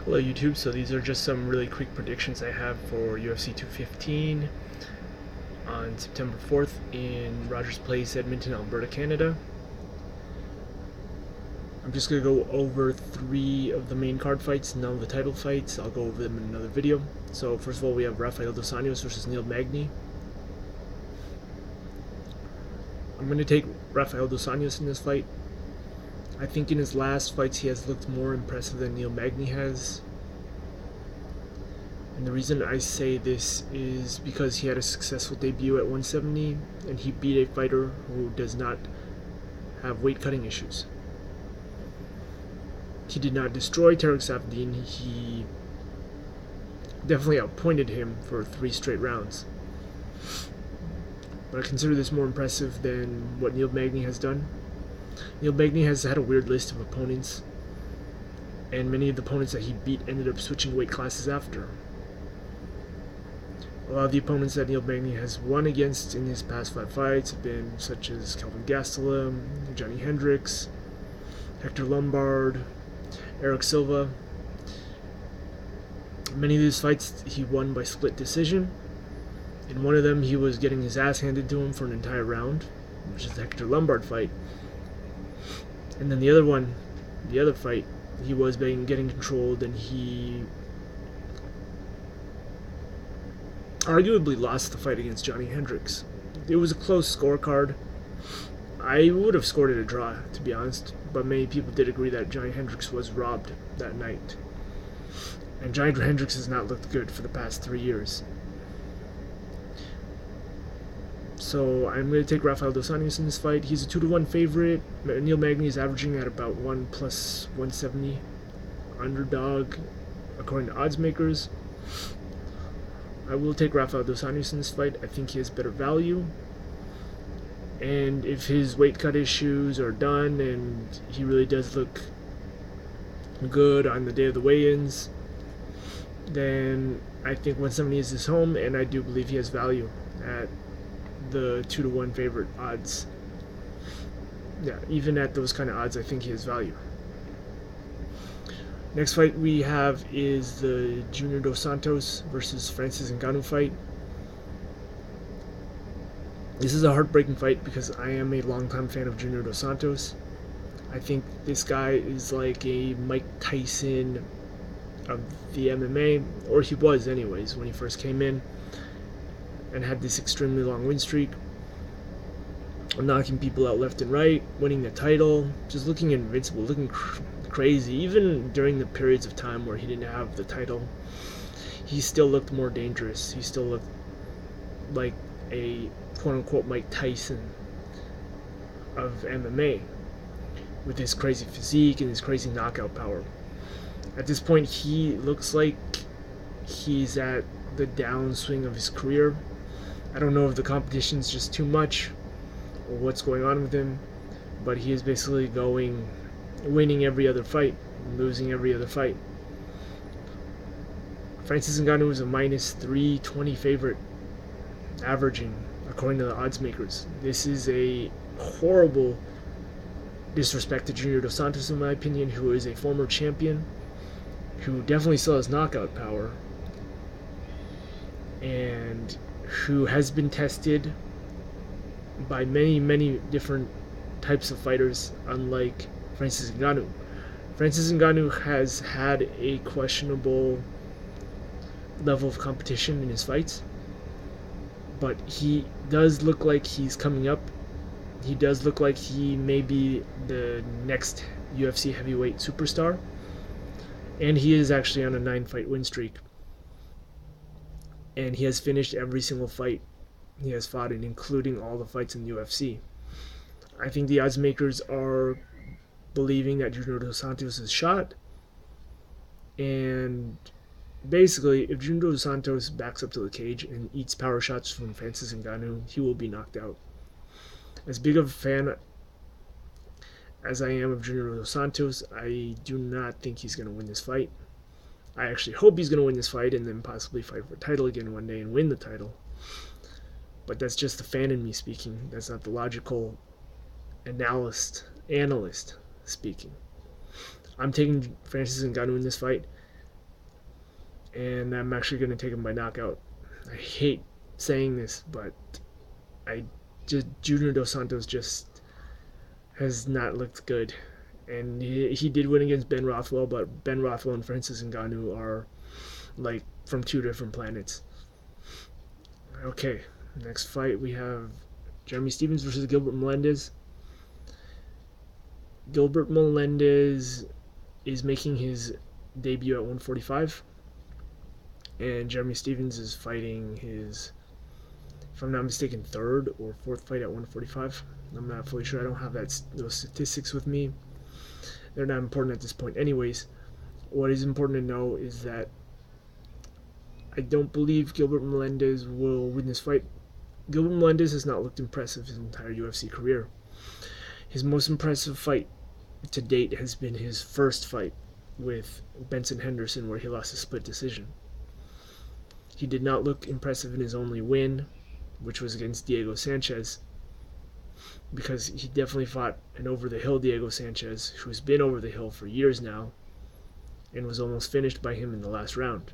Hello YouTube, so these are just some really quick predictions I have for UFC 215 on September 4th in Rogers Place, Edmonton, Alberta, Canada. I'm just going to go over 3 of the main card fights, none of the title fights. I'll go over them in another video. So first of all, we have Rafael dos Anjos versus Magny. I'm going to take Rafael dos Anjos in this fight. I think in his last fights he has looked more impressive than Magny has. And the reason I say this is because he had a successful debut at 170 and he beat a fighter who does not have weight cutting issues. He did not destroy Tarek Safdien, he definitely outpointed him for 3 straight rounds. But I consider this more impressive than what Magny has done. Magny has had a weird list of opponents, and many of the opponents that he beat ended up switching weight classes after. A lot of the opponents that Magny has won against in his past 5 fights have been such as Kelvin Gastelum, Johnny Hendricks, Hector Lombard, Eric Silva. Many of these fights he won by split decision. In one of them he was getting his ass handed to him for an entire round, which is the Hector Lombard fight. And then the other fight, he was getting controlled and he arguably lost the fight against Johnny Hendricks. It was a close scorecard. I would have scored it a draw, to be honest, but many people did agree that Johnny Hendricks was robbed that night. And Johnny Hendricks has not looked good for the past 3 years. So I'm going to take Rafael dos Anjos in this fight. He's a 2-1 favorite. Magny is averaging at about 1 plus 170 underdog, according to odds makers. I will take Rafael dos Anjos in this fight. I think he has better value. And if his weight cut issues are done and he really does look good on the day of the weigh-ins, then I think 170 is his home, and I do believe he has value at the 2-1 favorite odds. Yeah, even at those kind of odds, I think he has value. Next fight we have is the Junior Dos Santos versus Francis Ngannou fight. This is a heartbreaking fight because I am a longtime fan of Junior Dos Santos. I think this guy is like a Mike Tyson of the MMA, or he was anyways when he first came in and had this extremely long win streak, knocking people out left and right, winning the title, just looking invincible, looking crazy. Even during the periods of time where he didn't have the title, he still looked more dangerous. He still looked like a quote-unquote Mike Tyson of MMA with his crazy physique and his crazy knockout power. At this point, he looks like he's at the downswing of his career. I don't know if the competition's just too much or what's going on with him, but he is basically winning every other fight, losing every other fight. Francis Ngannou is a minus 320 favorite, averaging, according to the odds makers. This is a horrible disrespect to Junior Dos Santos, in my opinion, who is a former champion, who definitely still has knockout power, and who has been tested by many different types of fighters, unlike Francis Ngannou. Francis Ngannou has had a questionable level of competition in his fights, but he does look like he's coming up. He does look like he may be the next UFC heavyweight superstar, and he is actually on a 9-fight win streak. And he has finished every single fight he has fought in, including all the fights in the UFC. I think the odds makers are believing that Junior Dos Santos is shot, and basically, if Junior Dos Santos backs up to the cage and eats power shots from Francis Ngannou, he will be knocked out. As big of a fan as I am of Junior Dos Santos, I do not think he's going to win this fight. I actually hope he's going to win this fight and then possibly fight for a title again one day and win the title. But that's just the fan in me speaking. That's not the logical analyst speaking. I'm taking Francis Ngannou in this fight. and I'm actually going to take him by knockout. I hate saying this, but Junior Dos Santos just has not looked good. And he did win against Ben Rothwell, but Ben Rothwell and Francis Ngannou are like from two different planets. Okay, next fight we have Jeremy Stephens versus Gilbert Melendez. Gilbert Melendez is making his debut at 145, and Jeremy Stephens is fighting his, if I'm not mistaken, third or fourth fight at 145. I'm not fully sure. I don't have those statistics with me. They're not important at this point. Anyways, what is important to know is that I don't believe Gilbert Melendez will win this fight. Gilbert Melendez has not looked impressive his entire UFC career. His most impressive fight to date has been his first fight with Benson Henderson, where he lost a split decision. He did not look impressive in his only win, which was against Diego Sanchez, because he definitely fought an over-the-hill Diego Sanchez, who's been over the hill for years now, and was almost finished by him in the last round.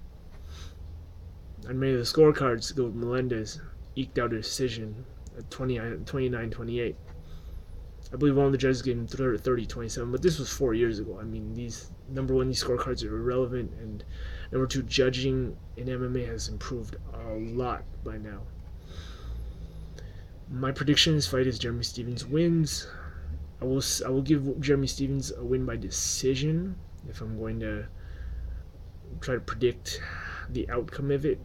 On many of the scorecards, Gilbert Melendez eked out a decision at 29-28. I believe one of the judges gave him 30-27, but this was 4 years ago. I mean, number one, these scorecards are irrelevant, and number two, judging in MMA has improved a lot by now. My prediction in this fight is Jeremy Stephens wins. I will give Jeremy Stephens a win by decision if I'm going to try to predict the outcome of it.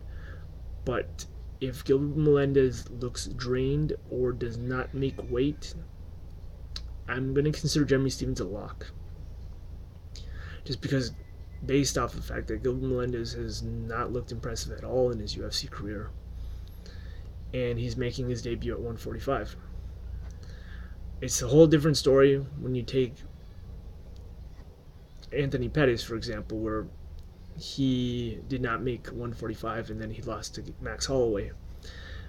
But if Gilbert Melendez looks drained or does not make weight, I'm going to consider Jeremy Stephens a lock. Just because, based off the fact that Gilbert Melendez has not looked impressive at all in his UFC career, and he's making his debut at 145. It's a whole different story when you take Anthony Pettis, for example, where he did not make 145 and then he lost to Max Holloway.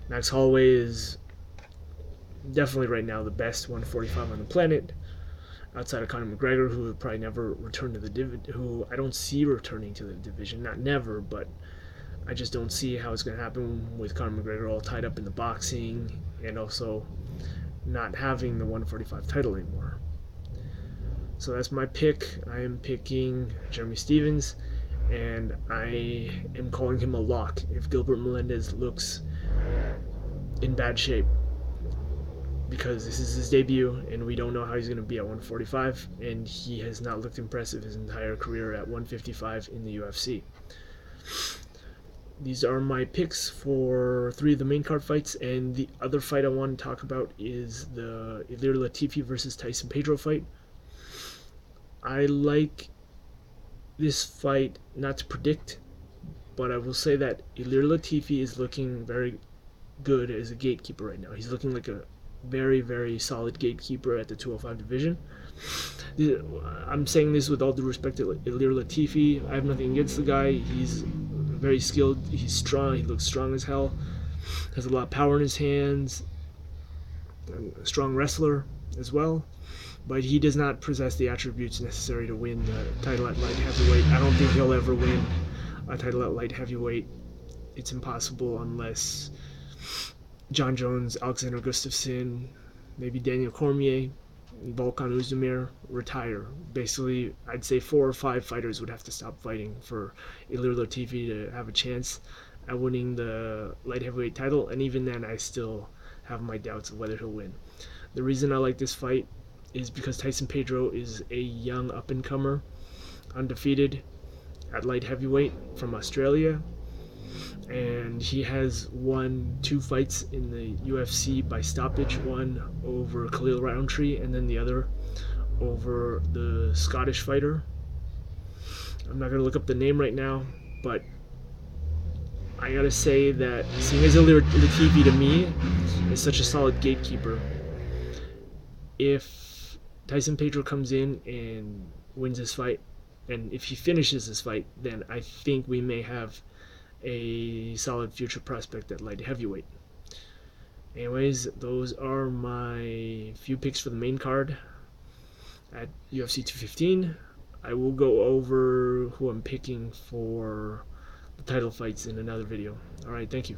Max Holloway is definitely right now the best 145 on the planet, outside of Conor McGregor, who will probably never return to the division, who I don't see returning to the division. Not never, but I just don't see how it's going to happen with Conor McGregor all tied up in the boxing and also not having the 145 title anymore. So that's my pick. I am picking Jeremy Stephens, and I am calling him a lock if Gilbert Melendez looks in bad shape, because this is his debut and we don't know how he's going to be at 145, and he has not looked impressive his entire career at 155 in the UFC. These are my picks for 3 of the main card fights, and the other fight I want to talk about is the Ilir Latifi versus Tyson Pedro fight. I like this fight not to predict, but I will say that Ilir Latifi is looking very good as a gatekeeper right now. He's looking like a very, very solid gatekeeper at the 205 division. I'm saying this with all due respect to Ilir Latifi. I have nothing against the guy. He's very skilled. He's strong. He looks strong as hell. Has a lot of power in his hands. A strong wrestler as well. But he does not possess the attributes necessary to win the title at light heavyweight. I don't think he'll ever win a title at light heavyweight. It's impossible unless John Jones, Alexander Gustafsson, maybe Daniel Cormier, Volkan Oezdemir retire. Basically, I'd say 4 or 5 fighters would have to stop fighting for Ilir Latifi to have a chance at winning the light heavyweight title, and even then I still have my doubts of whether he'll win. The reason I like this fight is because Tyson Pedro is a young up-and-comer, undefeated at light heavyweight from Australia, and he has won 2 fights in the UFC by stoppage, one over Khalil Roundtree and then the other over the Scottish fighter. I'm not going to look up the name right now, but I gotta say that seeing as Ilir Latifi to me is such a solid gatekeeper, if Tyson Pedro comes in and wins this fight, and if he finishes this fight, then I think we may have a solid future prospect at light heavyweight. Anyways, those are my few picks for the main card at UFC 215. I will go over who I'm picking for the title fights in another video. Alright, thank you.